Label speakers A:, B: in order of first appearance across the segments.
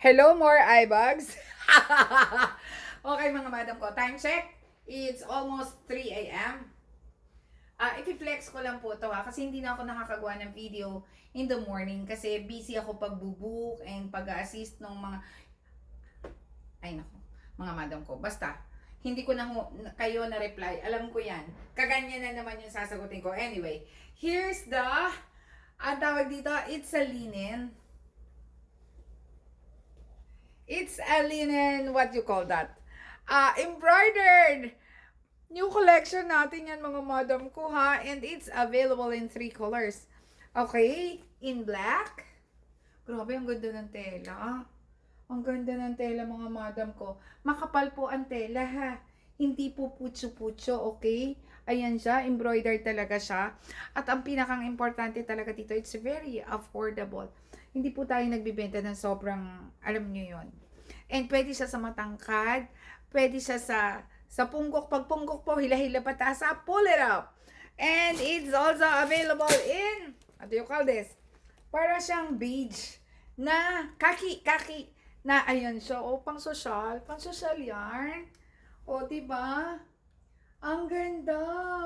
A: Hello, more eyebags. Okay, mga madam ko. Time check. It's almost 3 a.m. I-flex ko lang po ito kasi hindi na ako nakakagawa ng video in the morning kasi busy ako pagbubook and pag-assist ng mga, ay nako, mga madam ko. Basta, hindi ko na kayo na reply. Alam ko yan. Kaganyan na naman yung sasagutin ko. Anyway, here's the, tawag dito, it's a linen. It's a linen, what you call that? Embroidered! New collection natin yan mga madam ko ha. And it's available in 3 colors. Okay? In black. Grabe, ang ganda ng tela. Ang ganda ng tela mga madam ko. Makapal po ang tela ha. Hindi po putso-putso, okay? Ayan siya, embroidered talaga siya. At ang pinakang importante talaga dito, it's very affordable. Hindi po tayo nagbibenta ng sobrang, alam nyo yon. And pwede siya sa matangkad, pwede siya sa punggok. Pag punggok po, hila-hila pataas, pull it up. And it's also available in, what do you call this? Para siyang beige na kaki, na ayan siya, pang social yarn. Diba? Ang ganda,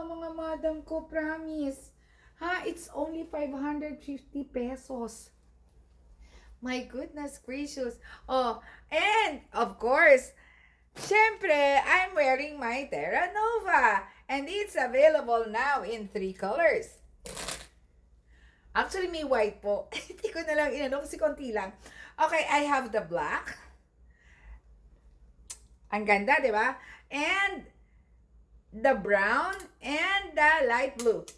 A: mga madam ko, promise. Ha, it's only 550 pesos. My goodness gracious. And of course, syempre, I'm wearing my Terra Nova. And it's available now in 3 colors. Actually, may white po. Hindi ko na lang inanong kasi konti lang. Okay, I have the black. Ang ganda, di ba? And the brown and the light blue.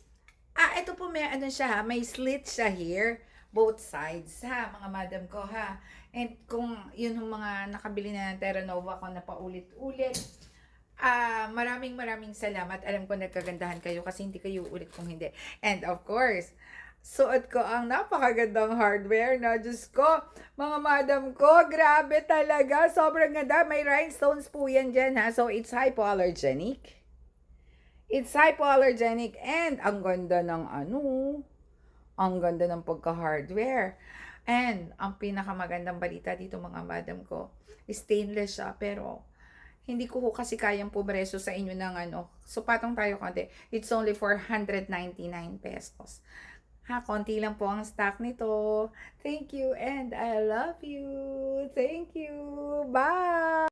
A: Ito po may ano siya ha, may slit siya here. Both sides ha, mga madam ko ha. And kung yun yung mga nakabili na ng Terra Nova ko na paulit-ulit, maraming salamat. Alam ko nagkagandahan kayo kasi hindi kayo ulit kung hindi. And of course, suot ko ang napakagandang hardware na, Diyos ko, mga madam ko, grabe talaga, sobrang ganda. May rhinestones po yan dyan ha, so it's hypoallergenic. It's hypoallergenic and ang ganda ng ang ganda ng pagka-hardware. And ang pinakamagandang balita dito mga madam ko, stainless siya pero hindi ko kasi kayang pumereso sa inyo ng so patong tayo konti. It's only 499 pesos. Ha, konti lang po ang stock nito. Thank you and I love you. Thank you. Bye!